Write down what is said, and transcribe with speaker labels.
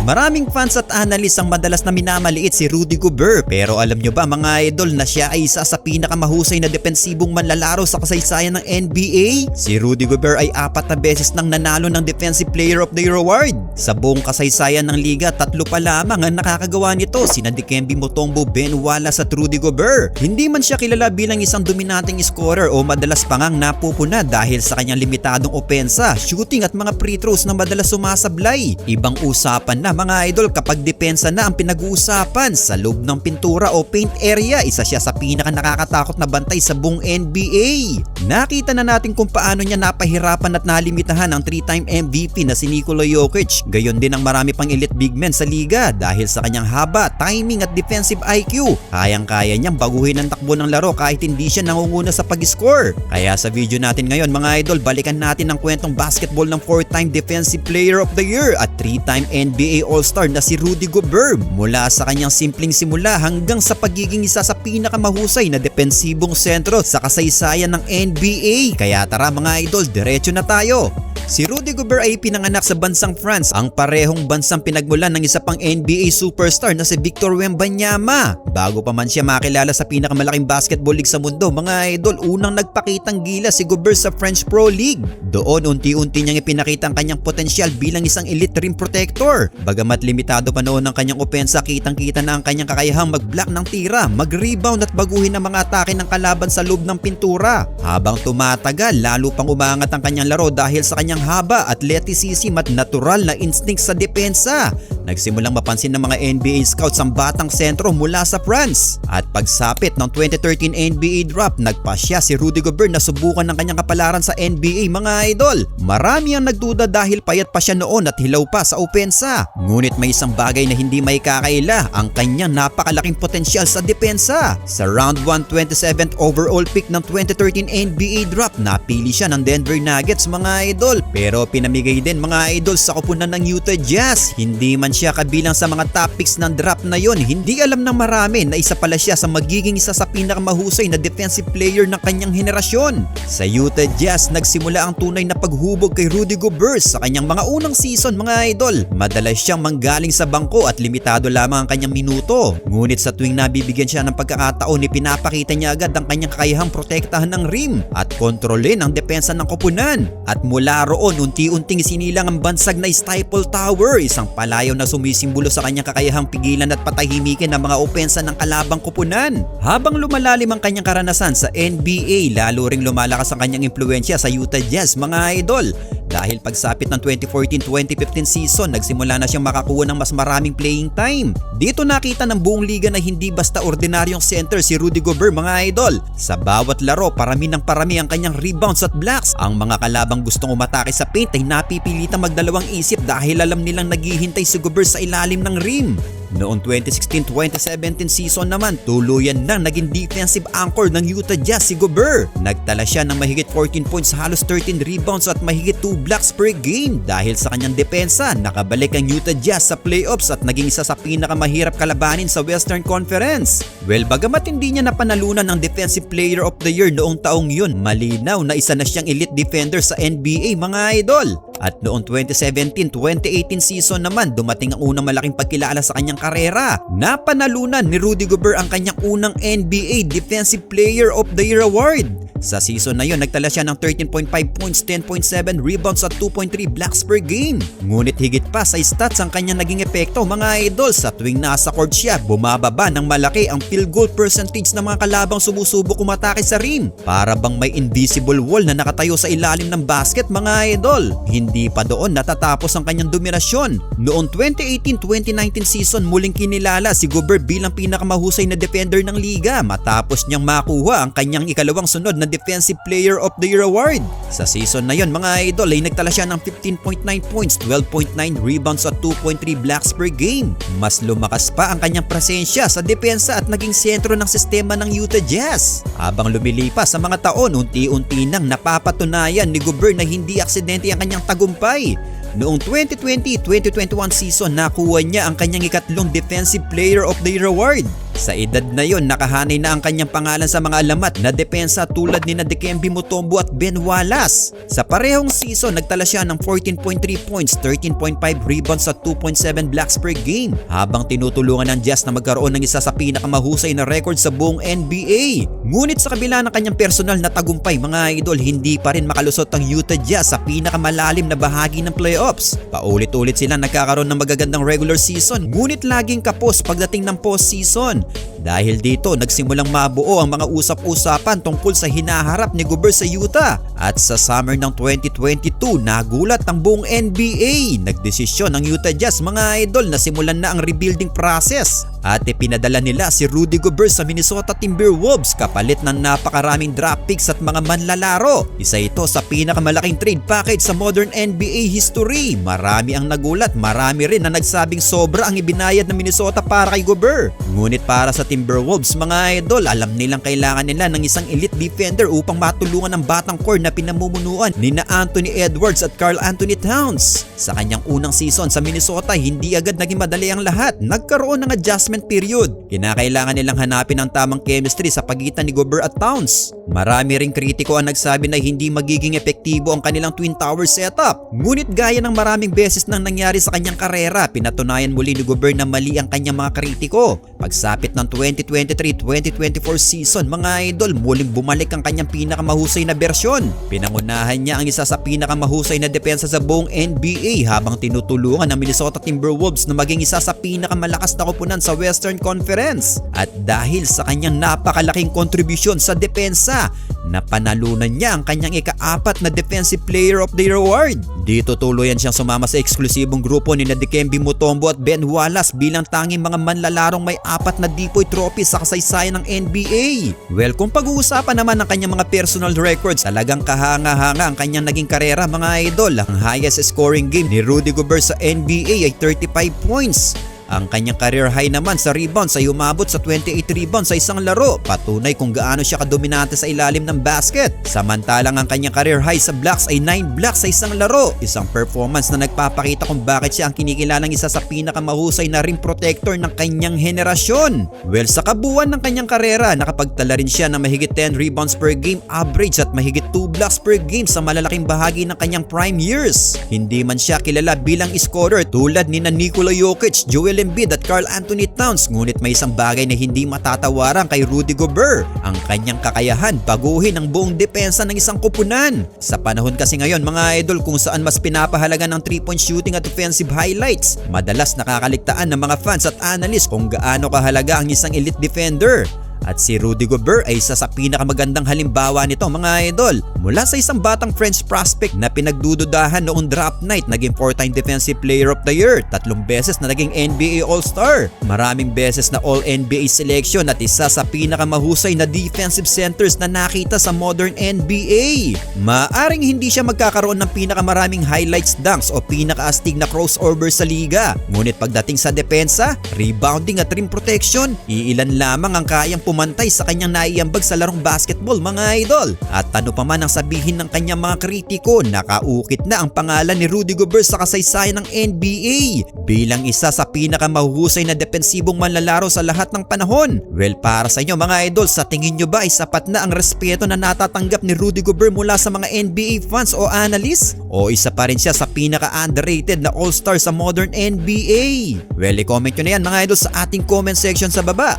Speaker 1: Maraming fans at analysts ang madalas na minamaliit si Rudy Gobert, pero alam nyo ba mga idol na siya ay isa sa pinakamahusay na depensibong manlalaro sa kasaysayan ng NBA? Si Rudy Gobert ay 4 na beses nang nanalo ng Defensive Player of the Year award. Sa buong kasaysayan ng liga, 3 pa lamang ang nakakagawa nito, sina Dikembe Mutombo, Ben Wallace at Rudy Gobert. Hindi man siya kilala bilang isang dominanteng scorer o madalas pa ngang napupuna dahil sa kanyang limitadong opensa, shooting at mga free throws na madalas sumasablay. Ibang usapan na mga idol kapag depensa na ang pinag-uusapan. Sa loob ng pintura o paint area, isa siya sa pinaka nakakatakot na bantay sa buong NBA. Nakita na natin kung paano niya napahirapan at nalimitahan ang 3-time MVP na si Nikola Jokic. Gayon din ang marami pang elite big men sa liga dahil sa kanyang haba, timing at defensive IQ. Kayang-kaya niyang baguhin ang takbo ng laro kahit hindi siya nangunguna sa pag-score. Kaya sa video natin ngayon mga idol, balikan natin ang kwentong basketball ng 4-time Defensive Player of the Year at 3-time NBA All-Star na si Rudy Gobert, mula sa kanyang simpleng simula hanggang sa pagiging isa sa pinakamahusay na depensibong sentro sa kasaysayan ng NBA. Kaya tara mga idol, diretso na tayo. Si Rudy Gobert ay pinanganak sa bansang France, ang parehong bansang pinagmulan ng isa pang NBA superstar na si Victor Wembanyama. Bago pa man siya makilala sa pinakamalaking basketball league sa mundo mga idol, unang nagpakitang gila si Gobert sa French Pro League. Doon unti-unti niyang ipinakita ang kanyang potensyal bilang isang elite rim protector. Bagamat limitado pa noon ang kanyang opensa, kitang-kita na ang kanyang kakayahang mag-block ng tira, mag-rebound at baguhin ang mga atake ng kalaban sa loob ng pintura. Habang tumatagal, lalo pang umangat ang kanyang laro dahil sa kanyang haba, athleticism at natural na instinct sa depensa. Nagsimulang mapansin ng mga NBA scouts ang batang sentro mula sa France. At pagsapit ng 2013 NBA draft, nagpasya si Rudy Gobert na subukan ng kanyang kapalaran sa NBA mga idol. Marami ang nagduda dahil payat pa siya noon at hilaw pa sa opensa. Ngunit may isang bagay na hindi may kakaila, ang kanyang napakalaking potensyal sa depensa. Sa round 1 27th overall pick ng 2013 NBA draft, napili siya ng Denver Nuggets mga idol. Pero pinamigay din mga idol sa koponan ng Utah Jazz. Hindi man siya kabilang sa mga top picks ng draft na yon, hindi alam ng marami na isa pala siya sa magiging isa sa pinakamahusay na defensive player ng kanyang henerasyon. Sa Utah Jazz, nagsimula ang tunay na paghubog kay Rudy Gobert sa kanyang mga unang season mga idol. Madalas siyang manggaling sa bangko at limitado lamang ang kanyang minuto. Ngunit sa tuwing nabibigyan siya ng pagkakataon, ipinapakita niya agad ang kanyang kakayahang protektahan ng rim at kontrolin ang depensa ng koponan. At mula roon, unti-unting sinilang ang bansag na Staples Tower, isang palayaw na sumisimbolo sa kanyang kakayahang pigilan at patahimikin ang mga opensa ng kalabang koponan. Habang lumalalim ang kanyang karanasan sa NBA, lalo ring lumalakas ang kanyang impluensya sa Utah Jazz mga idol. Dahil pagsapit ng 2014-2015 season, nagsimula na siyang makakuha ng mas maraming playing time. Dito nakita ng buong liga na hindi basta ordinaryong center si Rudy Gobert mga idol. Sa bawat laro, parami ng parami ang kanyang rebounds at blocks. Ang mga kalabang gustong umatake sa paint ay napipilitang magdalawang isip dahil alam nilang naghihintay si Gobert sa ilalim ng rim. Noong 2016-2017 season naman, tuluyan nang naging defensive anchor ng Utah Jazz si Gobert. Nagtala siya ng mahigit 14 points, halos 13 rebounds at mahigit 2 blocks per game. Dahil sa kanyang depensa, nakabalik ang Utah Jazz sa playoffs at naging isa sa pinakamahirap kalabanin sa Western Conference. Well, bagamat hindi niya napanalunan ng Defensive Player of the Year noong taong yun, malinaw na isa na siyang elite defender sa NBA mga idol. At noong 2017-2018 season naman, dumating ang unang malaking pagkilala sa kanyang karera. Napanalunan ni Rudy Gobert ang kanyang unang NBA Defensive Player of the Year award. Sa season na yon, nagtala siya ng 13.5 points, 10.7 rebounds at 2.3 blocks per game. Ngunit higit pa sa stats ang kanyang naging epekto mga idol, sa tuwing nasa court siya, bumababa ng malaki ang field goal percentage ng mga kalabang sumusubok umatake sa rim. Para bang may invisible wall na nakatayo sa ilalim ng basket mga idol. Hindi pa doon natatapos ang kanyang dominasyon. Noong 2018-2019 season, muling kinilala si Gobert bilang pinakamahusay na defender ng liga matapos niyang makuha ang kanyang ikalawang sunod na Defensive Player of the Year award. Sa season na yon mga idol ay nagtala siya ng 15.9 points, 12.9 rebounds at 2.3 blocks per game. Mas lumakas pa ang kanyang presensya sa depensa at naging sentro ng sistema ng Utah Jazz. Habang lumilipas sa mga taon, unti-unti nang napapatunayan ni Gobert na hindi aksidente ang kanyang tagumpay. Noong 2020-2021 season, nakuha niya ang kanyang ikatlong Defensive Player of the Year award. Sa edad na yon, nakahanay na ang kanyang pangalan sa mga alamat na depensa tulad ni Dikembe Mutombo at Ben Wallace. Sa parehong season, nagtala siya ng 14.3 points, 13.5 rebounds at 2.7 blocks per game habang tinutulungan ng Jazz na magkaroon ng isa sa pinakamahusay na record sa buong NBA. Ngunit sa kabila ng kanyang personal na tagumpay, mga idol, hindi pa rin makalusot ang Utah Jazz sa pinakamalalim na bahagi ng playoffs. Paulit-ulit sila nagkakaroon ng magagandang regular season, ngunit laging kapos pagdating ng postseason. Dahil dito, nagsimulang mabuo ang mga usap-usapan tungkol sa hinaharap ni Gobert sa Utah. At sa summer ng 2022, nagulat ang buong NBA. Nagdesisyon ang Utah Jazz, mga idol, na simulan na ang rebuilding process. At ipinadala nila si Rudy Gobert sa Minnesota Timberwolves kapalit ng napakaraming draft picks at mga manlalaro. Isa ito sa pinakamalaking trade package sa modern NBA history. Marami ang nagulat, marami rin na nagsabing sobra ang ibinayad ng Minnesota para kay Gobert. Ngunit para sa Timberwolves, mga idol, alam nilang kailangan nila ng isang elite defender upang matulungan ang batang core na pinamumunuan ni na Anthony Edwards at Karl Anthony Towns. Sa kanyang unang season sa Minnesota, hindi agad naging madali ang lahat. Nagkaroon ng adjustment period. Kinakailangan nilang hanapin ang tamang chemistry sa pagitan ni Gobert at Towns. Marami ring kritiko ang nagsabi na hindi magiging epektibo ang kanilang Twin Tower setup. Ngunit gaya ng maraming beses nang nangyari sa kanyang karera, pinatunayan muli ni Gobert na mali ang kanyang mga kritiko. Pagsapit ng 2023-2024 season, mga idol, muling bumalik ang kanyang pinakamahusay na bersyon. Pinangunahan niya ang isa sa pinakamahusay na depensa sa buong NBA habang tinutulungan ng Minnesota Timberwolves na maging isa sa pinakamalakas na koponan sa Western Conference. At dahil sa kanyang napakalaking kontribusyon sa depensa, napanalunan niya ang kanyang ika-4 na Defensive Player of the Year award. Dito tuluyan siyang sumama sa eksklusibong grupo ni Dikembe Mutombo at Ben Wallace bilang tanging mga manlalarong may 4 na DPOY trophy sa kasaysayan ng NBA. Well, kung pag-uusapan naman ng kanyang mga personal records, talagang kahanga-hanga ang kanyang naging karera, mga idol. Ang highest scoring game ni Rudy Gobert sa NBA ay 35 points. Ang kanyang career high naman sa rebounds ay umabot sa 28 rebounds sa isang laro, patunay kung gaano siya kadominante sa ilalim ng basket. Samantalang ang kanyang career high sa blocks ay 9 blocks sa isang laro, isang performance na nagpapakita kung bakit siya ang kinikilalang isa sa pinakamahusay na rim protector ng kanyang henerasyon. Well, sa kabuuan ng kanyang karera, nakapagtala rin siya ng mahigit 10 rebounds per game average at mahigit 2 blocks per game sa malalaking bahagi ng kanyang prime years. Hindi man siya kilala bilang scorer tulad ni Nikola Jokic, Joel Embiid at Karl Anthony Towns, ngunit may isang bagay na hindi matatawaran kay Rudy Gobert, ang kanyang kakayahan baguhin ang buong depensa ng isang koponan. Sa panahon kasi ngayon, mga idol, kung saan mas pinapahalaga ng 3-point shooting at offensive highlights, madalas nakakaligtaan ng mga fans at analysts kung gaano kahalaga ang isang elite defender. At si Rudy Gobert ay isa sa pinakamagandang halimbawa nito, mga idol. Mula sa isang batang French prospect na pinagdududahan noong draft night, naging 4-time Defensive Player of the Year, 3 beses na naging NBA All-Star, maraming beses na All-NBA selection at isa sa pinakamahusay na defensive centers na nakita sa modern NBA. Maaring hindi siya magkakaroon ng pinakamaraming highlights dunks o pinakaastig na crossover sa liga. Ngunit pagdating sa depensa, rebounding at rim protection, iilan lamang ang kayang pumantay sa kanyang naiambag sa larong basketball, mga idol. At ano pa man ang sabihin ng kanyang mga kritiko, nakaukit na ang pangalan ni Rudy Gobert sa kasaysayan ng NBA bilang isa sa pinakamahusay na depensibong manlalaro sa lahat ng panahon. Well, para sa inyo, mga idol, sa tingin nyo ba ay sapat na ang respeto na natatanggap ni Rudy Gobert mula sa mga NBA fans o analysts? O isa pa rin siya sa pinaka-underrated na all-star sa modern NBA? Well, i-comment nyo na yan, mga idol, sa ating comment section sa baba.